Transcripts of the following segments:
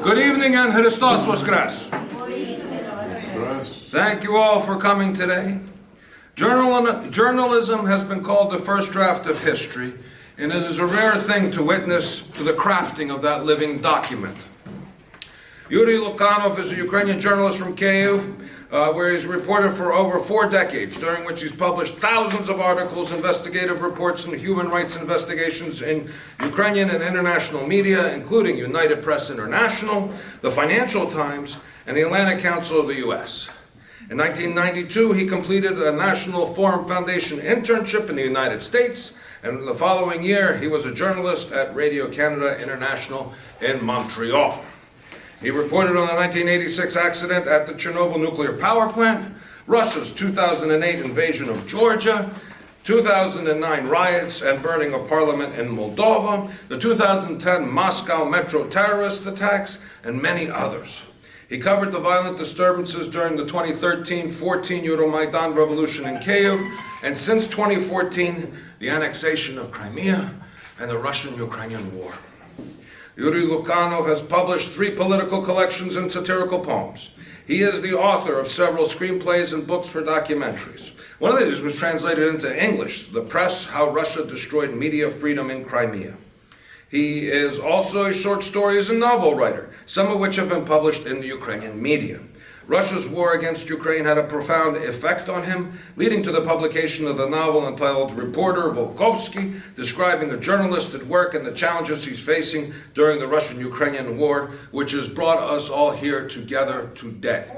Good evening and Hristos Voskres. Thank you all for coming today. Journalism has been called the first draft of history, and it is a rare thing to witness to the crafting of that living document. Yuri Lukhanov is a Ukrainian journalist from Kyiv, where he's reported for over 4 decades, during which he's published thousands of articles, investigative reports, and human rights investigations in Ukrainian and international media, including United Press International, the Financial Times, and the Atlantic Council of the U.S. In 1992, he completed a National Forum Foundation internship in the United States, and the following year, he was a journalist at Radio Canada International in Montreal. He reported on the 1986 accident at the Chernobyl nuclear power plant, Russia's 2008 invasion of Georgia, 2009 riots and burning of parliament in Moldova, the 2010 Moscow metro terrorist attacks, and many others. He covered the violent disturbances during the 2013-14 Euromaidan revolution in Kyiv, and since 2014, the annexation of Crimea and the Russian-Ukrainian war. Yuri Lukhanov has published 3 political collections and satirical poems. He is the author of several screenplays and books for documentaries. One of these was translated into English, The Press, How Russia Destroyed Media Freedom in Crimea. He is also a short stories and novel writer, some of which have been published in the Ukrainian media. Russia's war against Ukraine had a profound effect on him, leading to the publication of the novel entitled Reporter Volkovsky, describing a journalist at work and the challenges he's facing during the Russian-Ukrainian war, which has brought us all here together today.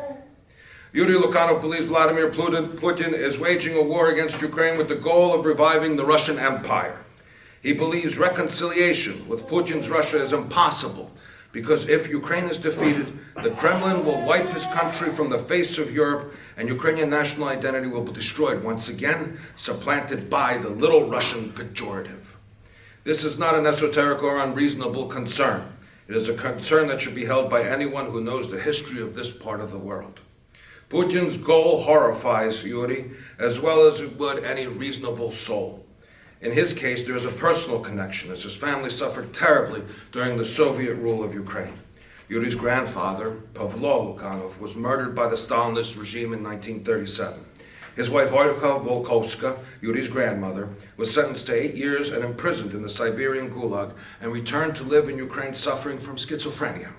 Yuri Lukhanov believes Vladimir Putin is waging a war against Ukraine with the goal of reviving the Russian Empire. He believes reconciliation with Putin's Russia is impossible, because if Ukraine is defeated, the Kremlin will wipe his country from the face of Europe, and Ukrainian national identity will be destroyed once again, supplanted by the Little Russian pejorative. This is not an esoteric or unreasonable concern. It is a concern that should be held by anyone who knows the history of this part of the world. Putin's goal horrifies Yuri, as well as it would any reasonable soul. In his case, there is a personal connection, as his family suffered terribly during the Soviet rule of Ukraine. Yuri's grandfather, Pavlo Lukhanov, was murdered by the Stalinist regime in 1937. His wife, Olga Volkovska, Yuri's grandmother, was sentenced to 8 years and imprisoned in the Siberian Gulag and returned to live in Ukraine suffering from schizophrenia.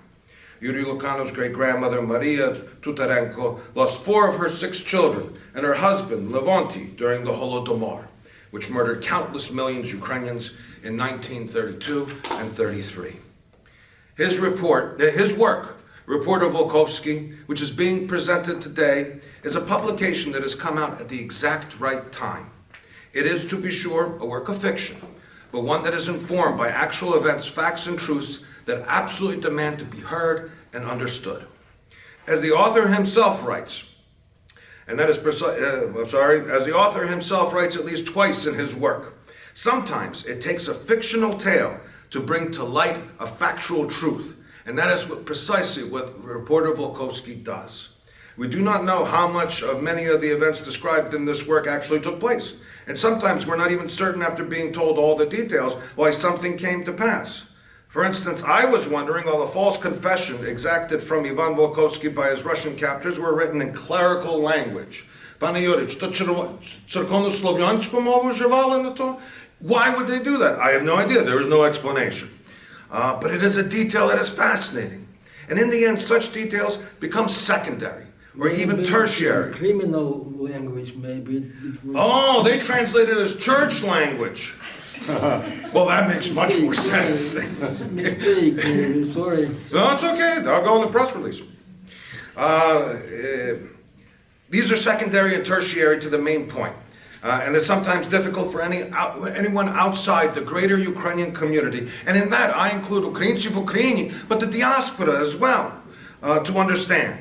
Yuri Lukhanov's great-grandmother, Maria Tutarenko, lost 4 of her 6 children and her husband, Levonty, during the Holodomor, which murdered countless millions of Ukrainians in 1932 and 33. His work, Reporter Volkovsky, which is being presented today, is a publication that has come out at the exact right time. It is, to be sure, a work of fiction, but one that is informed by actual events, facts, and truths that absolutely demand to be heard and understood. As the author himself writes, as the author himself writes at least twice in his work, sometimes it takes a fictional tale to bring to light a factual truth, and that is precisely what Reporter Volkovsky does. We do not know how much of many of the events described in this work actually took place, and sometimes we're not even certain after being told all the details why something came to pass. For instance, I was wondering all the false confessions exacted from Ivan Volkovsky by his Russian captors were written in clerical language. Пане Юрій, що церковно-слов'янську мову вживали на то? Why would they do that? I have no idea. There is no explanation. But it is a detail that is fascinating. And in the end, such details become secondary or even tertiary. Criminal language, maybe. Oh, they translate it as church language. Well, that makes much more sense. Mistake, sorry. No, it's okay. I'll go in the press release. These are secondary and tertiary to the main point. And they're sometimes difficult for anyone outside the greater Ukrainian community. And in that, I include Ukrainci в Україні, but the diaspora as well, to understand.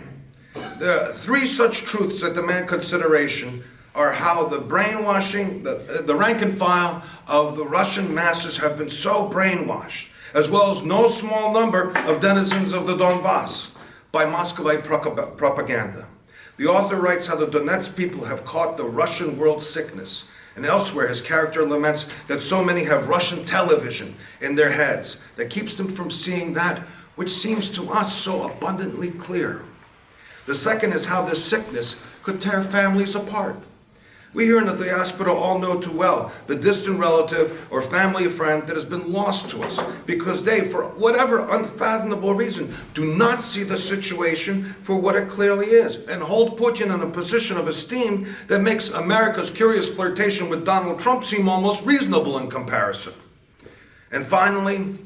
There are 3 such truths that demand consideration are how the brainwashing, the rank and file of the Russian masses have been so brainwashed, as well as no small number of denizens of the Donbass, by Muscovite propaganda. The author writes how the Donetsk people have caught the Russian world sickness, and elsewhere his character laments that so many have Russian television in their heads that keeps them from seeing that which seems to us so abundantly clear. The second is how this sickness could tear families apart. We here in the diaspora all know too well the distant relative or family friend that has been lost to us because they, for whatever unfathomable reason, do not see the situation for what it clearly is and hold Putin in a position of esteem that makes America's curious flirtation with Donald Trump seem almost reasonable in comparison. And finally,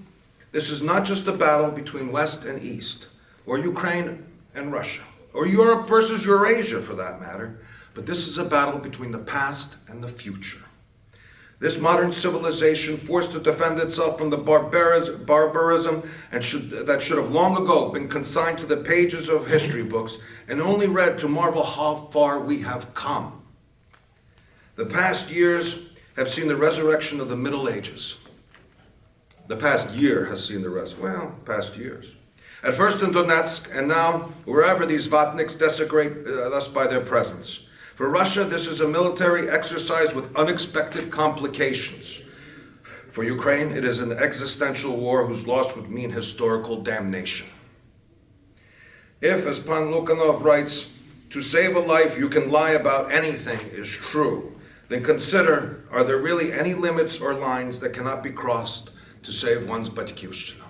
this is not just a battle between West and East, or Ukraine and Russia, or Europe versus Eurasia for that matter, but this is a battle between the past and the future. This modern civilization, forced to defend itself from the barbarism that should have long ago been consigned to the pages of history books and only read to marvel how far we have come. The past years have seen the resurrection of the Middle Ages. The past year has seen the past years. At first in Donetsk, and now wherever these Vatniks desecrate us by their presence. For Russia, this is a military exercise with unexpected complications. For Ukraine, it is an existential war whose loss would mean historical damnation. If, as Pan Lukhanov writes, to save a life you can lie about anything is true, then consider, are there really any limits or lines that cannot be crossed to save one's Batyivщина?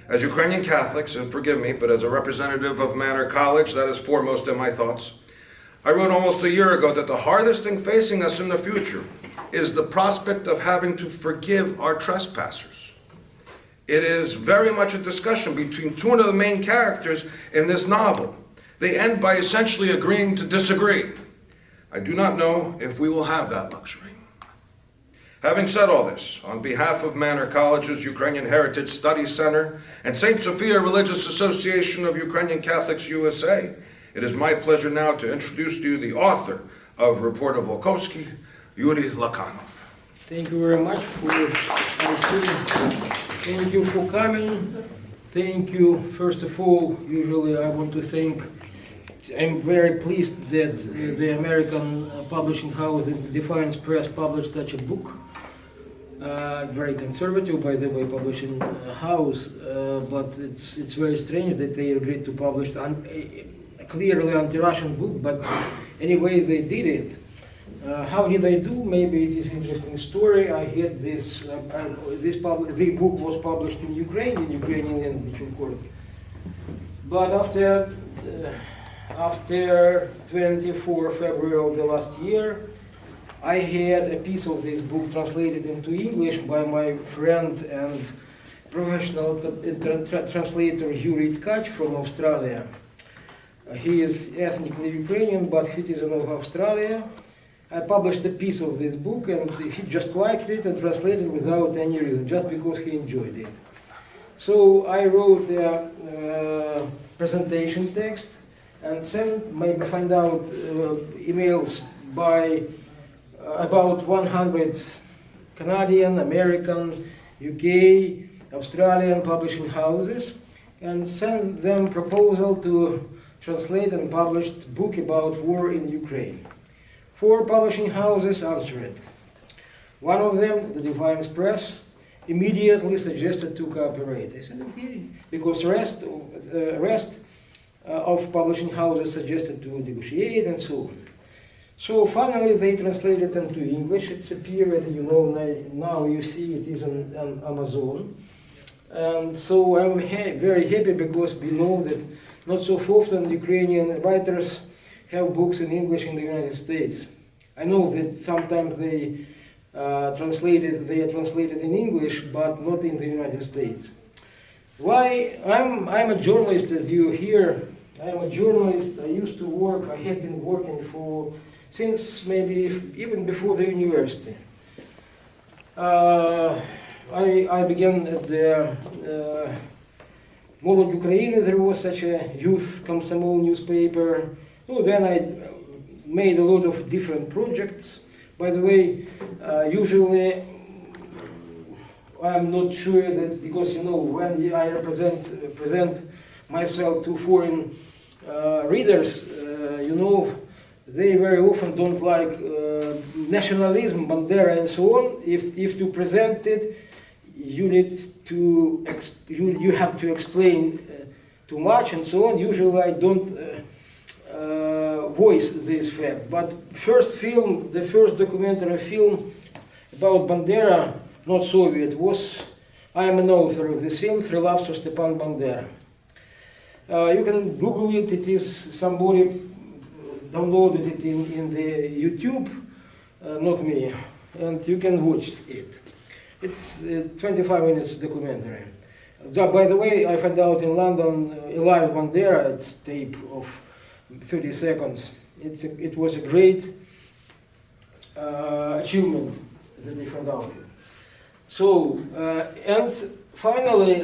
As Ukrainian Catholics, and forgive me, but as a representative of Manor College, that is foremost in my thoughts, I wrote almost a year ago that the hardest thing facing us in the future is the prospect of having to forgive our trespassers. It is very much a discussion between two of the main characters in this novel. They end by essentially agreeing to disagree. I do not know if we will have that luxury. Having said all this, on behalf of Manor College's Ukrainian Heritage Studies Center and St. Sophia Religious Association of Ukrainian Catholics USA, it is my pleasure now to introduce to you the author of Reporter Volkovsky, Yuri Lakanov. Thank you very much Thank you for coming. Thank you. First of all, usually I want to thank, I'm very pleased that the American publishing house, Defiance Press, published such a book. Very conservative, by the way, publishing house, but it's very strange that they agreed to publish clearly anti-Russian book, but anyway they did it. How did I do? Maybe it is an interesting story. I had the book was published in Ukrainian language, of course. But after 24 February of the last year, I had a piece of this book translated into English by my friend and professional translator Yuri Tkach from Australia. He is ethnically Ukrainian, but citizen of Australia. I published a piece of this book, and he just liked it and translated without any reason, just because he enjoyed it. So I wrote a presentation text and sent, maybe find out emails by about 100 Canadian, American, UK, Australian publishing houses, and sent them proposal to translate and publish a book about war in Ukraine. 4 publishing houses answered. One of them, the Defiance Press, immediately suggested to cooperate. I said, okay, because rest of publishing houses suggested to negotiate and so on. So finally they translated into English. It's appeared, now you see it is on Amazon. And so I'm very happy because we know that not so often Ukrainian writers have books in English in the United States. I know that sometimes they are translated in English, but not in the United States. Why? I'm a journalist, as you hear. I'm a journalist. I used to work. I had been working since maybe even before the university. I began at the Молодь Ukraine. There was such a youth Komsomol newspaper. Then I made a lot of different projects. By the way, usually I'm not sure that, because when I present myself to foreign readers, they very often don't like nationalism, Bandera and so on. If to present it, you need to you have to explain too much and so on. Usually I don't voice this fact. But the first documentary film about Bandera, not Soviet, was I am an author of this film, Three Loves of Stepan Bandera. You can Google it. It is somebody downloaded it in the YouTube, not me, and you can watch it. It's a 25 minutes documentary. By the way, I found out in London a live Bandera. It's tape of 30 seconds. It was a great achievement that I found out. So, and finally,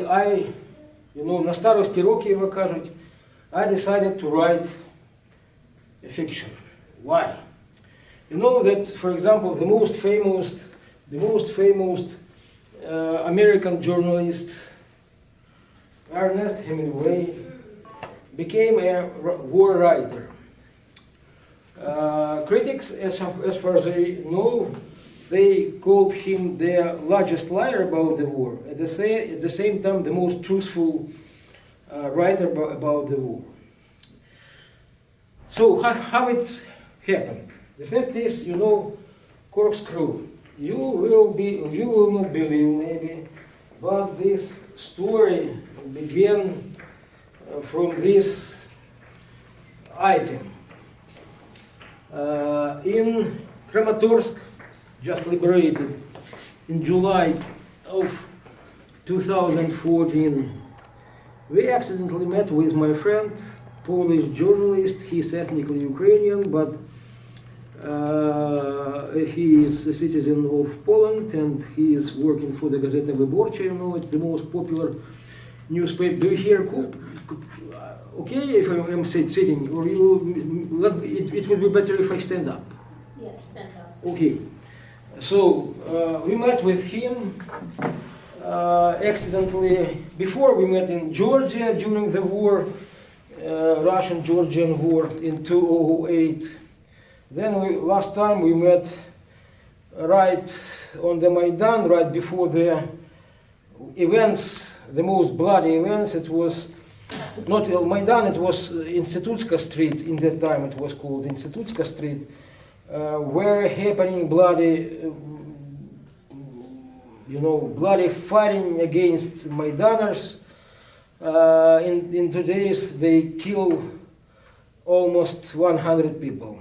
на старості років, як кажуть, I decided to write a fiction. Why? You know that, for example, the most famous American journalist, Ernest Hemingway, became a war writer. Critics, as far as I know, they called him the largest liar about the war. At the same time, the most truthful writer about the war. So how it happened? The fact is, corkscrew. You will not believe maybe, but this story began from this item. In Kramatorsk, just liberated in July of 2014, we accidentally met with my friend, Polish journalist. He's ethnically Ukrainian, but he is a citizen of Poland and he is working for the Gazeta Wyborcza. It's the most popular newspaper. Do you hear? Okay, if I'm sitting, or it would be better if I stand up. Yes, stand up. Okay. So we met with him accidentally. Before we met in Georgia during the war, Russian-Georgian war in 2008. Then last time we met right on the Maidan, right before the events, the most bloody events. It was not Maidan, it was Institutska Street. In that time it was called Institutska Street. Were happening bloody fighting against Maidaners. In 2 days they killed almost 100 people.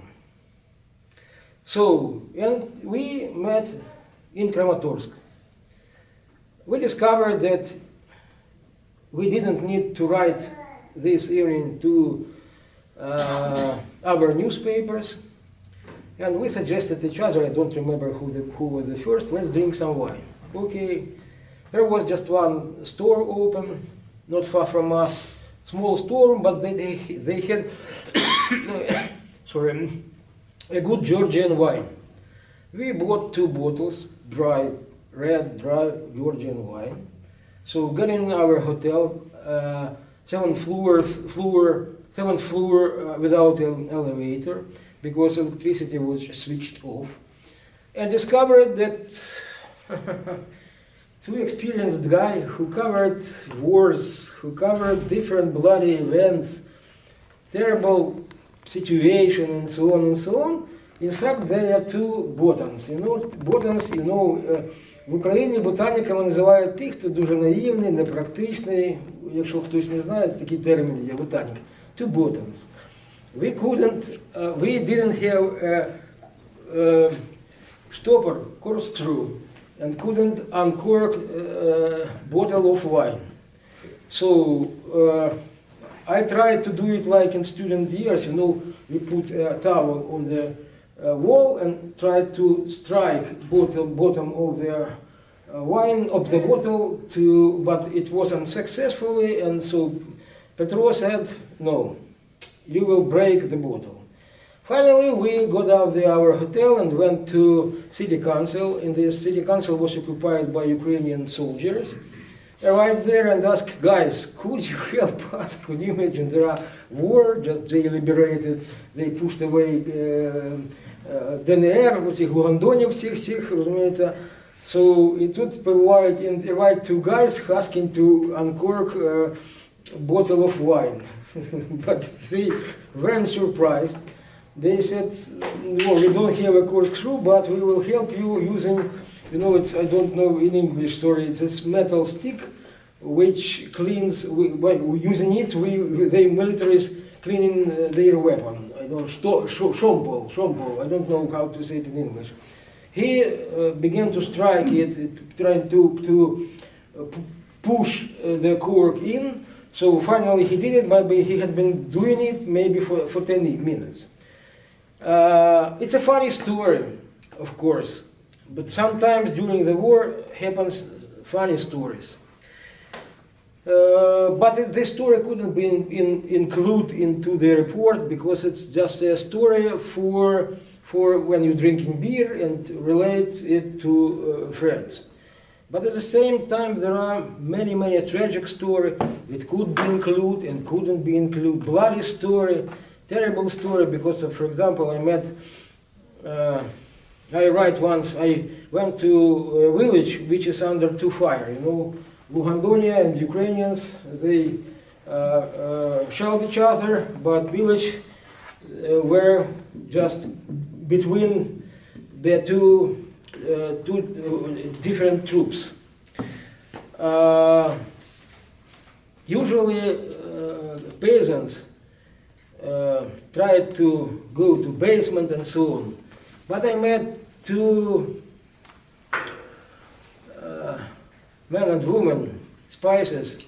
So, and we met in Kramatorsk. We discovered that we didn't need to write this evening to our newspapers. And we suggested each other, I don't remember who was the first, let's drink some wine. Okay, there was just one store open, not far from us, small store, but they had a good Georgian wine. We bought 2 bottles, red, dry Georgian wine. So got in our hotel, 7th floor without an elevator, because electricity was switched off, and discovered that 2 experienced guys who covered wars, who covered different bloody events, terrible situation, and so on. In fact, they are 2 botans. Botans, в Україні ботаніками називають тих, хто дуже наївний, непрактичний. Якщо хтось не знає, це такий термін є, ботанік. 2 botans. We didn't have a stopper, corkscrew, and couldn't uncork a bottle of wine. So I tried to do it like in student years, we put a towel on the wall and tried to strike bottom of the wine of the bottle, but it was unsuccessfully, and so Petro said, no, you will break the bottle. Finally, we got out of our hotel and went to city council. And this city council was occupied by Ukrainian soldiers. Arrived there and asked, guys, could you help us? Could you imagine there are war, just they liberated, they pushed away ДНР, усіх лугандонів всіх, розумієте. So it would provide invite two guys asking to uncork a bottle of wine. But they weren't surprised. They said, no, we don't have a corkscrew, but we will help you using, you know, it's, I don't know in English, sorry, it's this metal stick which cleans, by using it, the militaries cleaning their weapon. I don't, shombol, I don't know how to say it in English. He began to strike it, trying to push the cork in. So finally he did it, but he had been doing it maybe for 10 minutes. It's a funny story, of course, but sometimes during the war happens funny stories. But this story couldn't be included into the report because it's just a story for when you're drinking beer and relate it to friends. But at the same time, there are many tragic stories that could be included and couldn't be included. Bloody story, terrible story, because, for example, I write once, I went to a village which is under two fire, you know, Luhandonia and Ukrainians, they shelled each other, but village were just between the two different troops. Usually peasants tried to go to basement and so on. But I met two men and women, spices.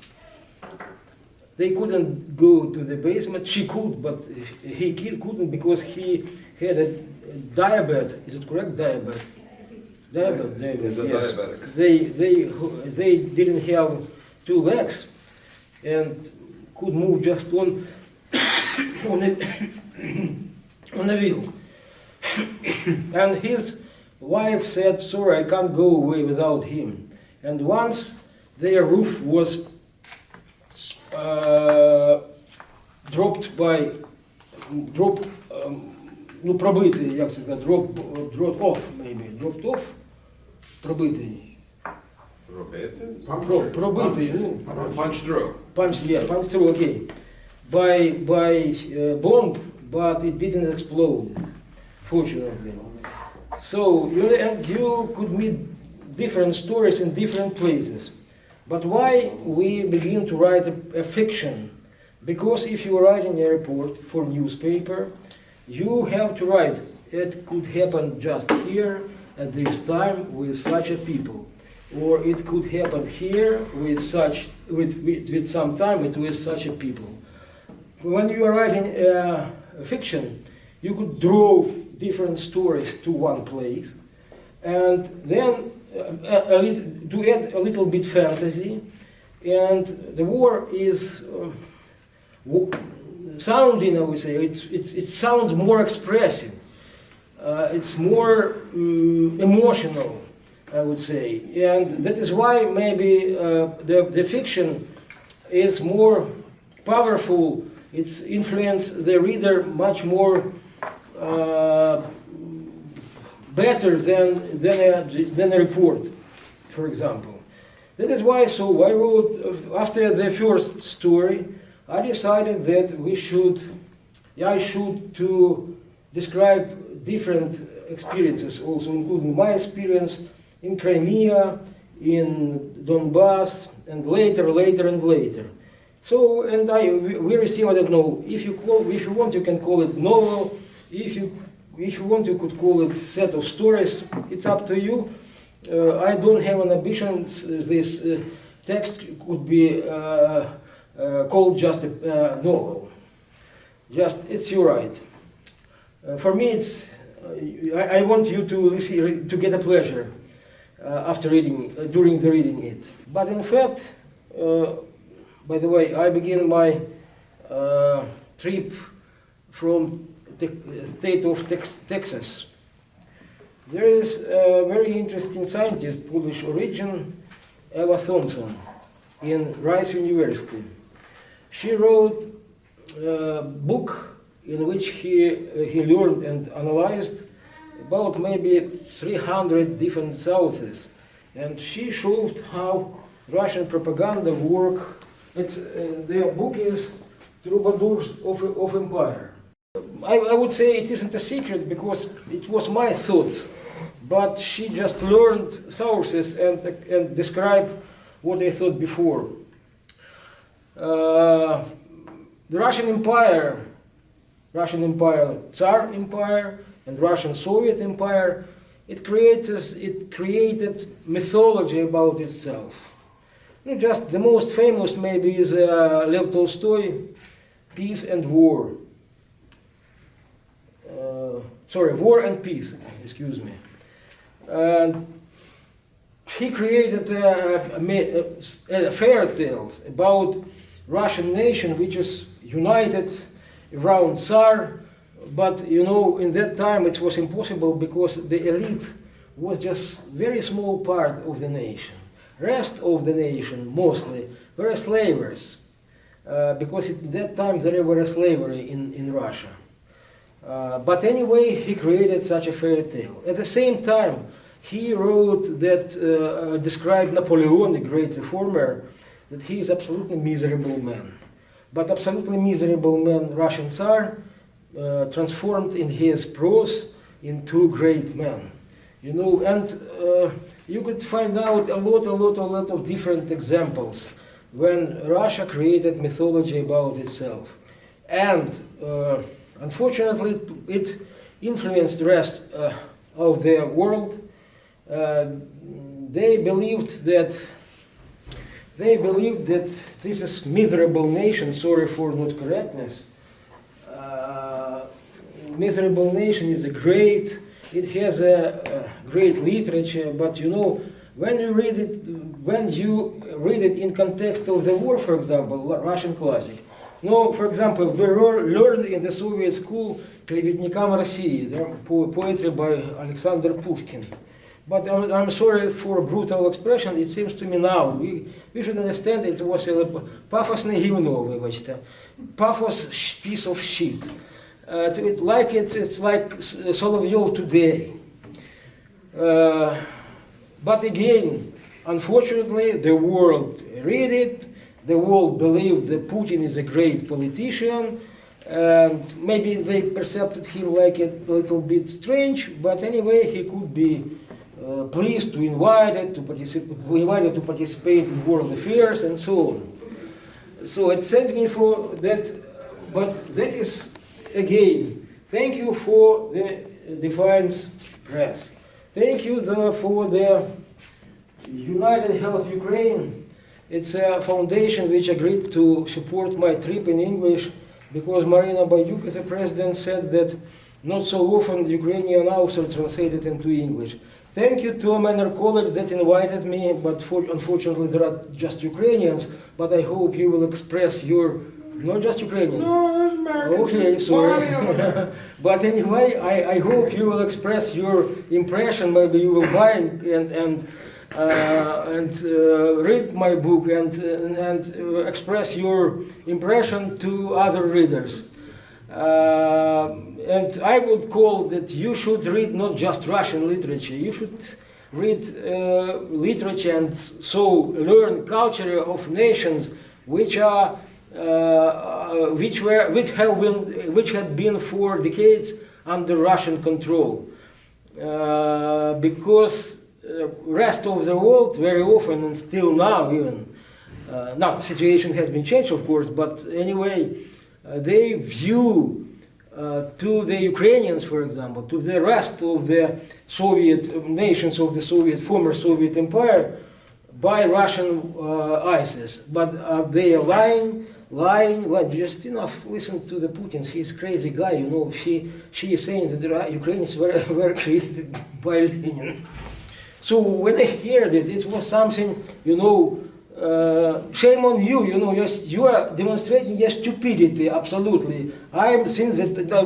They couldn't go to the basement. She could, but he couldn't because he had a diabetes. Is it correct? Diabetes. Diabetes. Yes. Diabetic. They didn't have two legs and could move just on a wheel. And his wife said, sorry, I can't go away without him. And once their roof was dropped off, пробитий. Punch through, okay. By bomb, but it didn't explode, fortunately. So you could meet different stories in different places. But why we begin to write a fiction? Because if you are writing a report for newspaper, you have to write, it could happen just here at this time with such a people. Or it could happen here with some time with such a people. When you are writing a fiction, you could draw different stories to one place, and then to add a little bit fantasy, and the war is sounding, I would say, it sounds more expressive, it's more emotional, I would say, and that is why maybe the fiction is more powerful. It's influenced the reader much more better than a report, for example. That is why, so I wrote, after the first story, I decided that I should to describe different experiences, also including my experience in Crimea, in Donbass, and later. So, and we receive, I don't know, if you want, you can call it novel. If you want, you could call it set of stories. It's up to you. I don't have an ambition. This text could be called just a novel. It's your right. For me, it's. I want you to listen, to get a pleasure after reading, during the reading it. But in fact. By the way, I begin my trip from the state of Texas. There is a very interesting scientist, Polish origin, Eva Thompson, in Rice University. She wrote a book in which he learned and analyzed about maybe 300 different sources and she showed how Russian propaganda work. Their book is Troubadours of Empire. I would say it isn't a secret because it was my thoughts, but she just learned sources and described what I thought before. The Russian Empire, Tsar Empire, and Russian Soviet Empire, it created mythology about itself. Just the most famous maybe is Lev Tolstoy, Peace and War. War and Peace, excuse me. He created fairy tales about Russian nation which is united around Tsar, but in that time it was impossible because the elite was just very small part of the nation. Rest of the nation mostly were slavers, because at that time there was slavery in Russia. But anyway, he created such a fairy tale. At the same time, he wrote that, described Napoleon, the great reformer, that he is absolutely miserable man. But absolutely miserable man, Russian Tsar, transformed in his prose into great men. And you could find out a lot of different examples when Russia created mythology about itself. And unfortunately, it influenced the rest of the world. They believed that this is miserable nation. Sorry for not correctness. Miserable nation is great. It has a great literature, but when you read it in context of the war, for example, Russian classic. For example, we learned in the Soviet school «Клеветникам России», poetry by Alexander Pushkin. But I'm sorry for brutal expression, it seems to me now. We should understand it was a пафосное гивно, вибачте. Paphos, piece of shit. It's like Solovyov today. But again, unfortunately, the world read it. The world believed that Putin is a great politician, and maybe they perceived him like a little bit strange, but anyway, he could be pleased to invited to participate in world affairs and so on. So it's thanking for that, but that is, again, thank you for the Defiance Press. Thank you for the United Help Ukraine. It's a foundation which agreed to support my trip in English because Marina Bayduk, as a president, said that not so often Ukrainian authors translated into English. Thank you to Manor College that invited me, but unfortunately there are just Ukrainians, but I hope you will express your, not just Ukrainians. No, Americans. Okay, sorry. But anyway, I hope you will express your impression, maybe you will buy and read my book and express your impression to other readers. And I would call that you should read not just Russian literature, you should read literature and so learn culture of nations which had been for decades under Russian control. Because rest of the world very often, and still now even, now situation has been changed of course, but anyway, they view to the Ukrainians, for example, to the rest of the Soviet nations of the former Soviet Empire by Russian eyes. But they are lying. Just enough listen to the Putin. He's a crazy guy, She is saying that the Ukrainians were created by Lenin. So when I heard it, it was something, shame on you, you are demonstrating your stupidity, absolutely. I'm since that a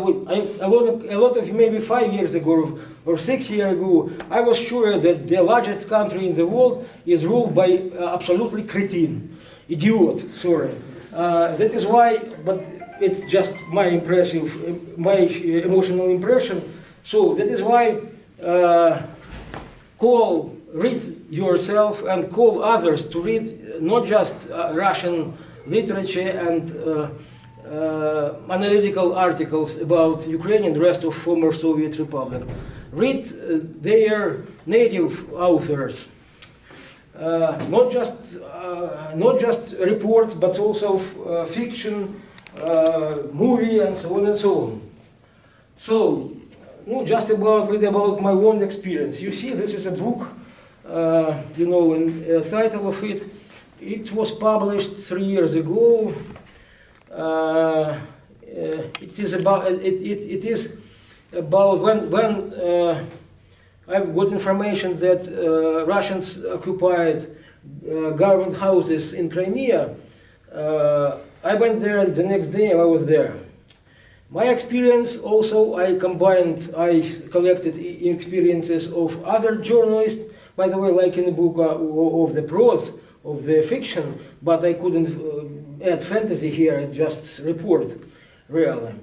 lot of maybe 5 years ago or 6 years ago, I was sure that the largest country in the world is ruled by absolutely cretin, idiot, sorry. That is why, but it's just my emotional impression. So that is why call read yourself and call others to read not just Russian literature and analytical articles about Ukraine and the rest of former Soviet Republic. Read their native authors, not just reports, but also fiction, movie, and so on and so on. So, just read about my own experience. You see, this is a book, in the title of it. It was published 3 years ago. It is about when I've got information that Russians occupied government houses in Crimea. I went there, and the next day I was there. My experience also, I collected experiences of other journalists, by the way, like in the book of the prose, of the fiction, but I couldn't add fantasy here, I just report, really.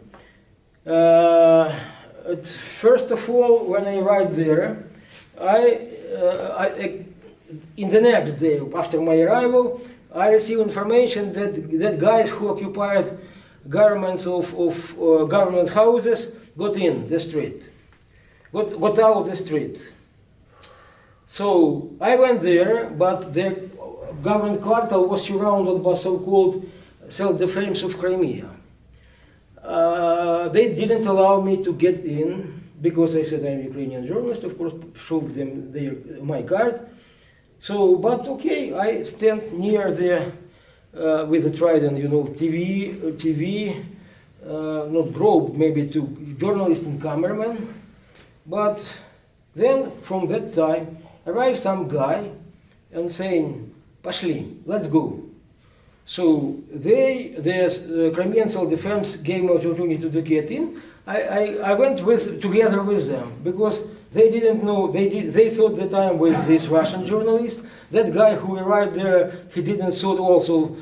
First of all, when I arrived there, in the next day after my arrival, I received information that guys who occupied government houses got in the street, got out of the street. So I went there, but the government quarter was surrounded by so-called self-defense of Crimea. They didn't allow me to get in because I said I'm a Ukrainian journalist. Of course, showed them my card. So, but okay, I stand near the with the trident, TV, not probe, maybe to journalist and cameraman. But then, from that time, arrived some guy and saying, "Пошли, let's go." So the Crimean self-defense gave me opportunity to get in. I went together with them because they didn't know. They thought that I am with this Russian journalist. That guy who arrived there, he didn't thought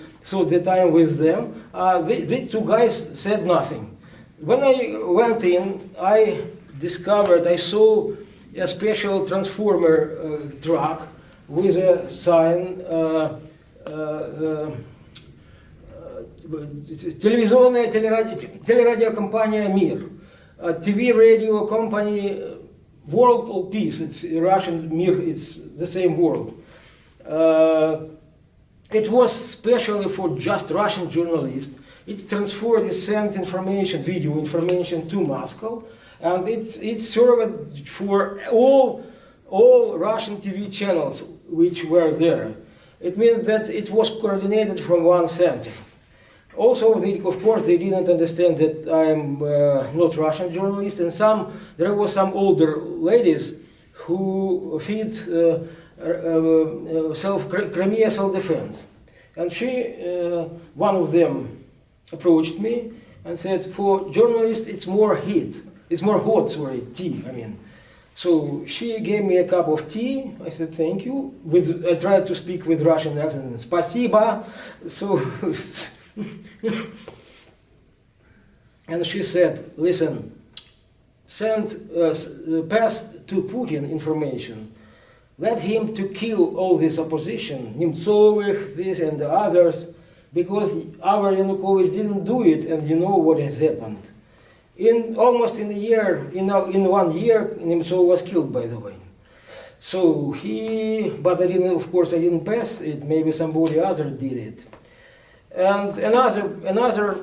that I am with them. The two guys said nothing. When I went in, I saw a special transformer truck with a sign. Телерадиокомпания «Мир», TV radio company World of Peace, it's Russian «Мир», it's the same world. It was specially for just Russian journalists. It sent information, video information to Moscow, and it served for all Russian TV channels which were there. It means that it was coordinated from one center. Also, of course, they didn't understand that I'm not Russian journalist, and there were some older ladies who feed Crimea self-defense. And one of them approached me and said, for journalists, it's more tea, I mean. So she gave me a cup of tea. I said, thank you. I tried to speak with Russian accent, спасибо. So, and she said, listen, pass to Putin information. Let him to kill all this opposition, Nemtsovich, this and the others, because our Yanukovych didn't do it, and you know what has happened. Almost in 1 year, Nemtsov was killed, by the way. So but I didn't pass it, maybe somebody other did it. And another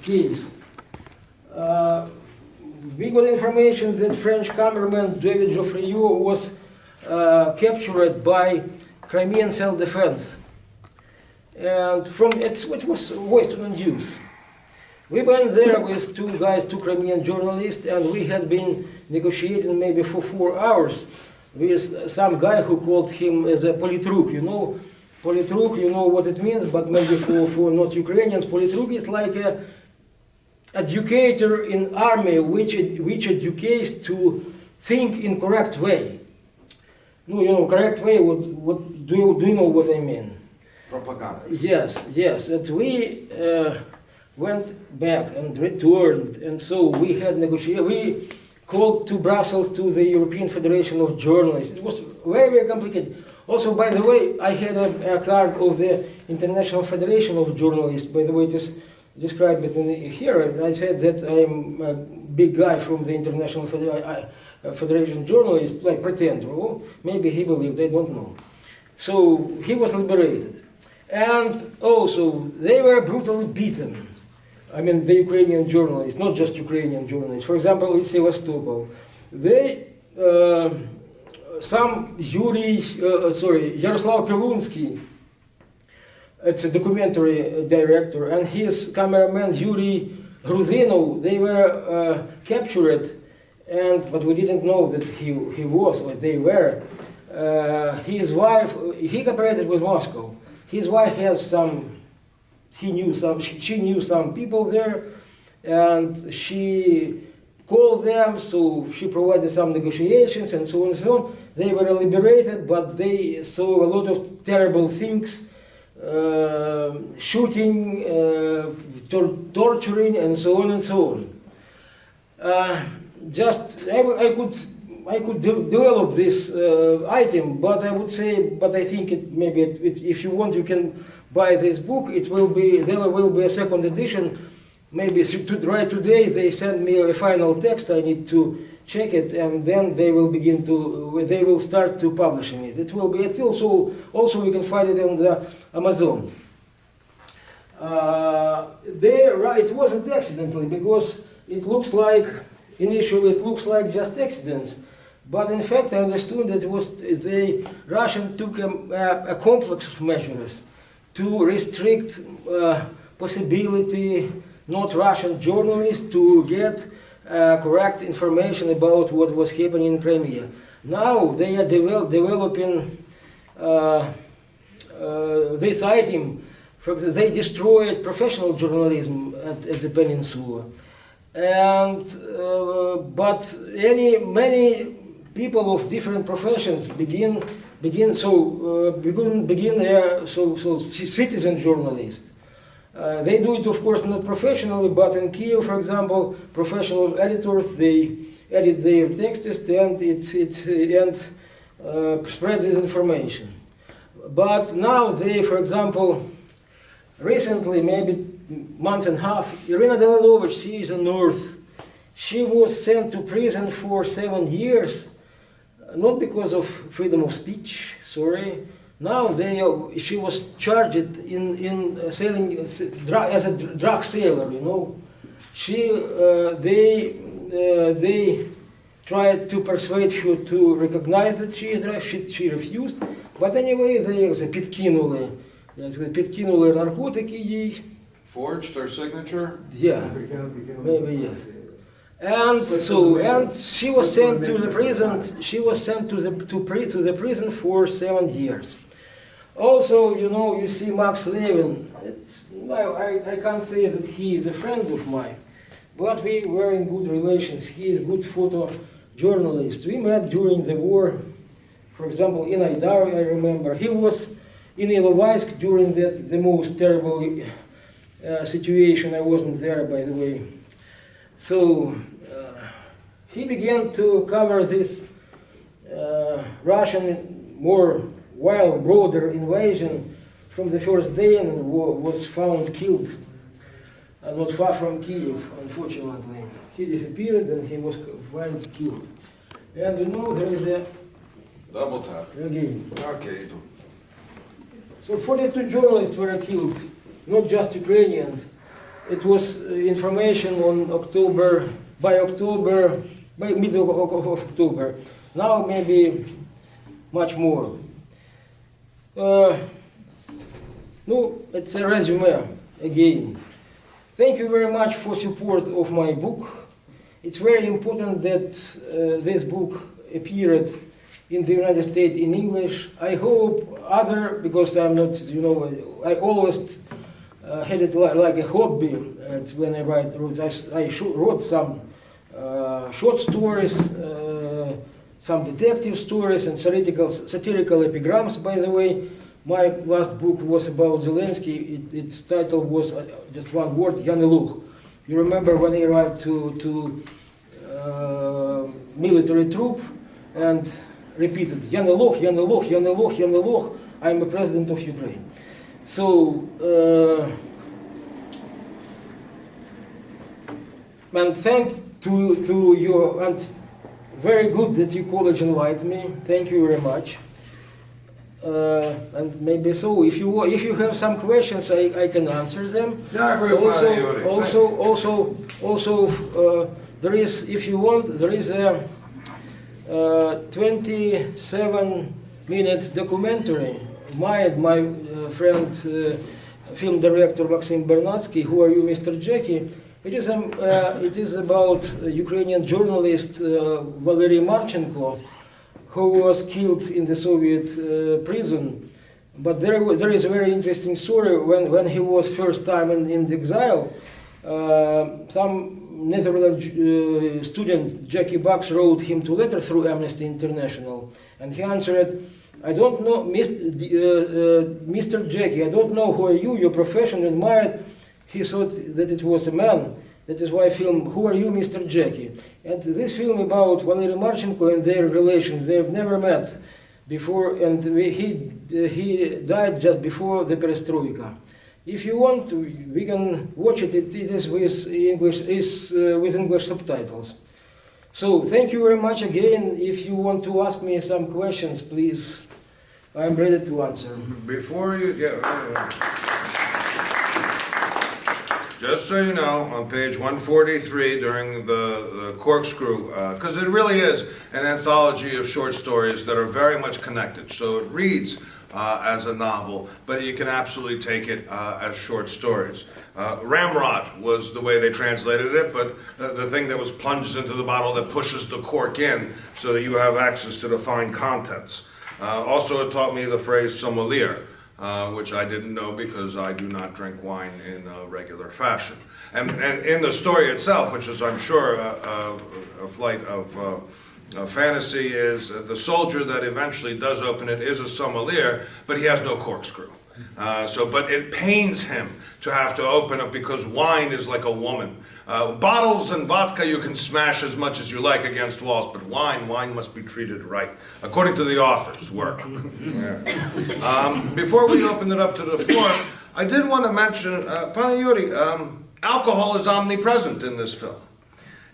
case. We got information that French cameraman David Joffriot was captured by Crimean self-defense. And it was Western news. We went there with two Crimean journalists, and we had been negotiating maybe for 4 hours with some guy who called him as a politruk. Politruk, you know what it means, but maybe for not Ukrainians, politruk is like a educator in army which educates to think in correct way. Correct way. What do you know what I mean? Propaganda. Yes. And we went back and returned, and so we had negotiated. We called to Brussels to the European Federation of Journalists. It was very, very complicated. Also, by the way, I had a card of the International Federation of Journalists. By the way, it is described it in here. I said that I'm a big guy from the International Federation of Journalists. I pretend, or maybe he believed, I don't know. So he was liberated. And also, they were brutally beaten. I mean, the Ukrainian journalists, not just Ukrainian journalists. For example, in Sevastopol, Yaroslav Pelunsky, it's a documentary director, and his cameraman Yuri Gruzinov, they were captured, but we didn't know that he was, or they were. His wife, he cooperated with Moscow. His wife has she knew some people there, and she called them, so she provided some negotiations and so on and so on. They were liberated, but they saw a lot of terrible things, shooting, torturing, and so on and so on. I could develop this item, but I would say, I think if you want, you can buy this book. There will be a second edition. Maybe right today they send me a final text. I need to check it, and then they will start to publishing it. It also you can find it on the Amazon. It wasn't accidentally, because initially it looks like just accidents. But in fact, I understood that the Russians took a complex of measures to restrict possibility not Russian journalists to get correct information about what was happening in Crimea. Now they are developing this item. For example, they destroyed professional journalism at the peninsula, but many people of different professions begin citizen journalists. They do it, of course, not professionally, but in Kiev, for example, professional editors, they edit their texts and spread this information. But now for example, recently, maybe month and a half, Irina Danilovich, she is a nurse. She was sent to prison for 7 years, not because of freedom of speech, sorry. Now she was charged in selling as a drug seller, you know. They tried to persuade her to recognize that she is drug. She refused. But anyway, they підкинули наркотики їй. Forged their signature? Yeah, maybe yes. And she was sent to the prison. She was sent to the prison for 7 years. Also, you see Max Levin. I can't say that he is a friend of mine, but we were in good relations. He is a good photojournalist. We met during the war. For example, in Aidar, I remember. He was in Ilovaisk during the most terrible situation. I wasn't there, by the way. So he began to cover this Russian more wild, broader invasion from the first day, and was found killed not far from Kiev, unfortunately. He disappeared and he was found killed. And there is a double tap. Again. Okay. So 42 journalists were killed, not just Ukrainians. It was information on by middle of October. Now maybe much more. It's a resume again. Thank you very much for support of my book. It's very important that this book appeared in the United States in English. I hope because I'm not, I always had it like a hobby. When I wrote, I wrote some short stories, some detective stories, and satirical epigrams. By the way, my last book was about Zelensky. Its title was just one word, Yaneluch. You remember when he arrived to military troop and repeated, "Я не лох, я не лох, я не лох, я не лох, I'm a president of Ukraine." So, and thank to your, and very good that your college invited me. Thank you very much. And maybe so, if you have some questions, I can answer them. Дякую, пане Юрій. Also, there is, if you want, there is a 27 minutes documentary. My friend, film director Maxim Bernatsky, Who Are You, Mr. Jackie? It is about Ukrainian journalist Valery Marchenko, who was killed in the Soviet prison. But there is a very interesting story. When he was first time in exile, some Netherlands student, Jackie Bucks, wrote him to letter through Amnesty International. And he answered, "I don't know, Mr. Jackie, I don't know who are you, your profession admired." He thought that it was a man. That is why I film Who Are You, Mr. Jackie? And this film about Valery Marchenko and their relations, they've never met before, and he died just before the perestroika. If you want, we can watch it. It is with English subtitles. So thank you very much again. If you want to ask me some questions, please, I'm ready to answer. Before you get... Just so you know, on page 143 during the corkscrew, because it really is an anthology of short stories that are very much connected. So it reads as a novel, but you can absolutely take it as short stories. Ramrod was the way they translated it, but the thing that was plunged into the bottle that pushes the cork in so that you have access to the fine contents. Also, it taught me the phrase sommelier. Which I didn't know because I do not drink wine in a regular fashion. And in the story itself, which is, I'm sure, a flight of fantasy, is the soldier that eventually does open it is a sommelier, but he has no corkscrew. But it pains him to have to open it because wine is like a woman. Bottles and vodka you can smash as much as you like against walls, but wine must be treated right, according to the author's work. Yeah. Before we open it up to the floor, I did want to mention, Pane Yuri, alcohol is omnipresent in this film.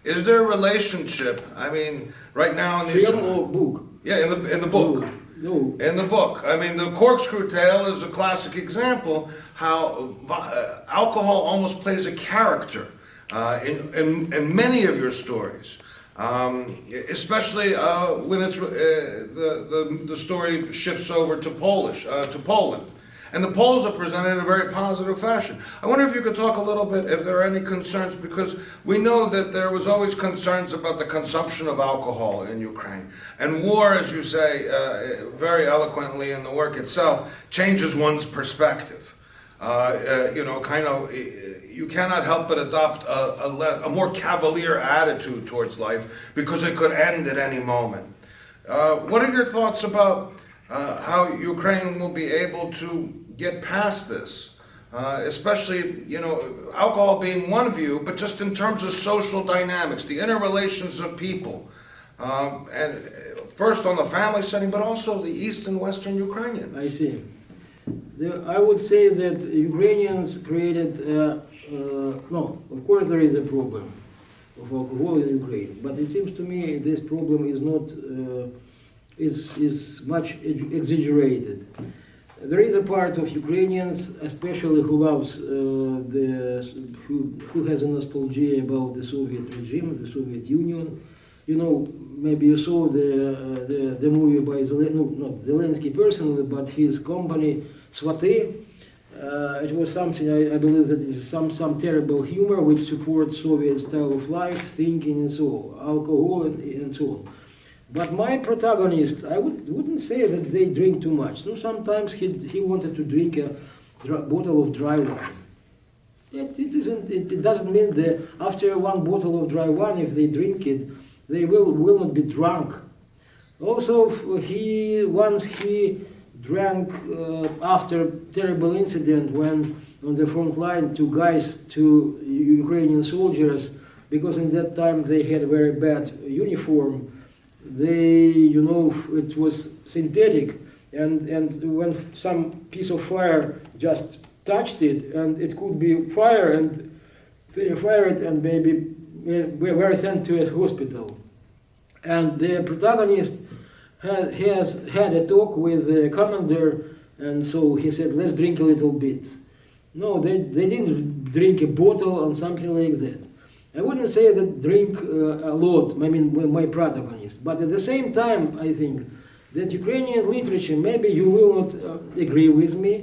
Is there a relationship, I mean, right now in these... Film or book? Yeah, in the book. No. In the book. I mean, the corkscrew tale is a classic example how alcohol almost plays a character in many of your stories, especially when it's the story shifts over to Poland, and the Poles are presented in a very positive fashion. I wonder if you could talk a little bit if there are any concerns, because we know that there was always concerns about the consumption of alcohol in Ukraine, and war, as you say very eloquently in the work itself, changes one's perspective. You cannot help but adopt a more cavalier attitude towards life because it could end at any moment. What are your thoughts about how Ukraine will be able to get past this? Especially, alcohol being one view, but just in terms of social dynamics, the interrelations of people. And first on the family setting, but also the East and Western Ukrainian. I see. I would say that Ukrainians created, no, of course there is a problem of alcohol in Ukraine, but it seems to me this problem is not, is much exaggerated. There is a part of Ukrainians, especially who loves, who has a nostalgia about the Soviet regime, the Soviet Union. Maybe you saw the movie by not Zelensky personally, but his company, Swаты. It was something, I believe that it is some terrible humor which supports Soviet style of life, thinking and so on, alcohol and so on. But my protagonist, I wouldn't say that they drink too much. No, sometimes he wanted to drink a bottle of dry wine. It doesn't mean that after one bottle of dry wine, if they drink it, they will not be drunk. Also, once he drank after terrible incident when on the front line two Ukrainian soldiers because in that time they had a very bad uniform. They, it was synthetic, and when some piece of fire just touched it, and it could be fire, and they fire it, and maybe we were sent to a hospital. And the protagonist has had a talk with the commander, and so he said, let's drink a little bit. No, they didn't drink a bottle or something like that. I wouldn't say that drink a lot, I mean my protagonist, but at the same time I think that Ukrainian literature, maybe you will not agree with me,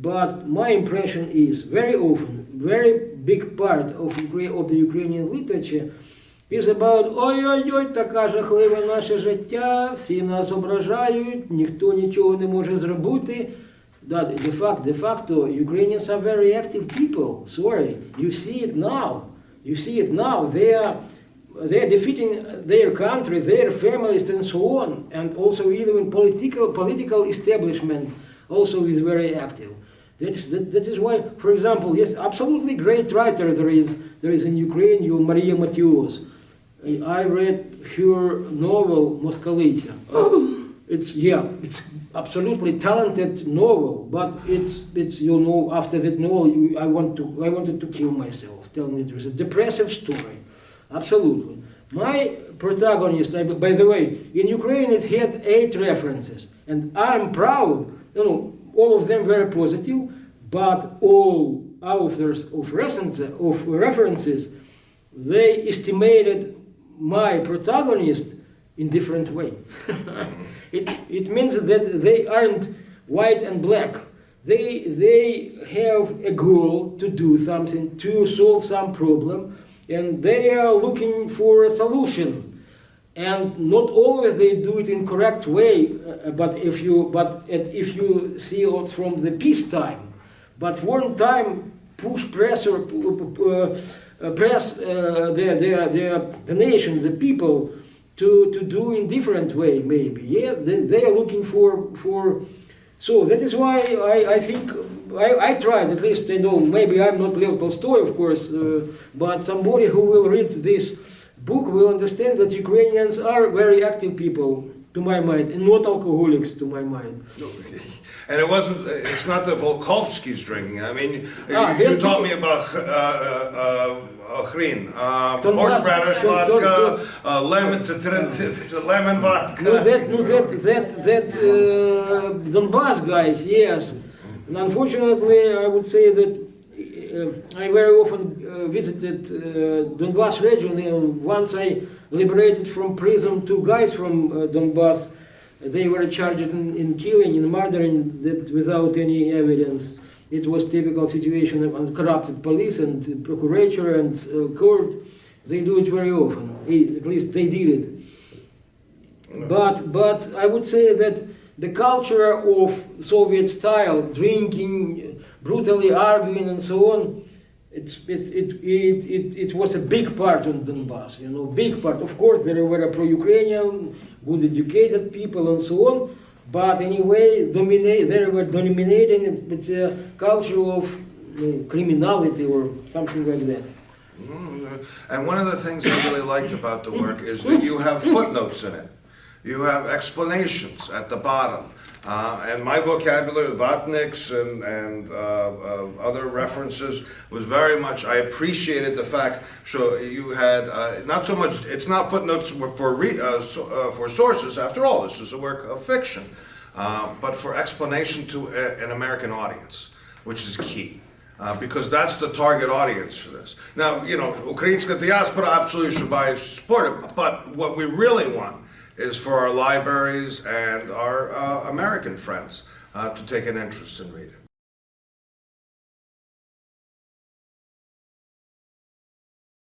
but my impression is very often, very big part of the Ukrainian literature is about ой-ой-ой, така жахливе наше життя, всі нас ображають, ніхто нічого не може зробити. De facto, Ukrainians are very active people. Sorry, you see it now. You see it now. They are defeating their country, their families, and so on. And also even political establishment also is very active. That is why, for example, yes, absolutely great writer there is in Ukraine, Maria Matios. I read her novel Moskovitsa. It's absolutely talented novel, but it's after that novel I wanted to kill myself. Telling it was a depressive story, absolutely. My protagonist, by the way, in Ukraine it had 8 references, and I'm proud. All of them very positive, but all authors of references, they estimated my protagonist in different way. It means that they aren't white and black. They have a goal to do something, to solve some problem, and they are looking for a solution. And not always they do it in correct way, but if you see it from the peacetime, but one time press the nation, the people, to do in different way, maybe. Yeah, they are looking for. So that is why I think I tried, at least maybe I'm not Lev Tolstoy, of course, but somebody who will read this book will understand that Ukrainians are very active people, to my mind, and not alcoholics, to my mind. And it's not the Volkovsky's drinking. I mean, you told me about Hrin, horseradish vodka, lemon vodka. That Donbass guys, yes. And unfortunately, I would say that I very often visited Donbass region, and once I liberated from prison 2 guys from Donbass. They were charged in killing, in murdering, that without any evidence. It was typical situation of corrupted police and procurator and court. They do it very often. At least they did it. But I would say that the culture of Soviet style, drinking, brutally arguing, and so on, it was a big part on Donbass. Big part. Of course, there were pro-Ukrainian, good educated people and so on, but anyway, they were dominating. It's a culture of criminality or something like that. And one of the things I really liked about the work is that you have footnotes in it. You have explanations at the bottom. And my vocabulary, vatniks and other references, was very much, I appreciated the fact, so you had, not so much, it's not footnotes for sources, after all, this is a work of fiction, but for explanation to an American audience, which is key. Because that's the target audience for this. Now, Ukrainska diaspora absolutely should buy support, but what we really want is for our libraries and our American friends to take an interest in reading.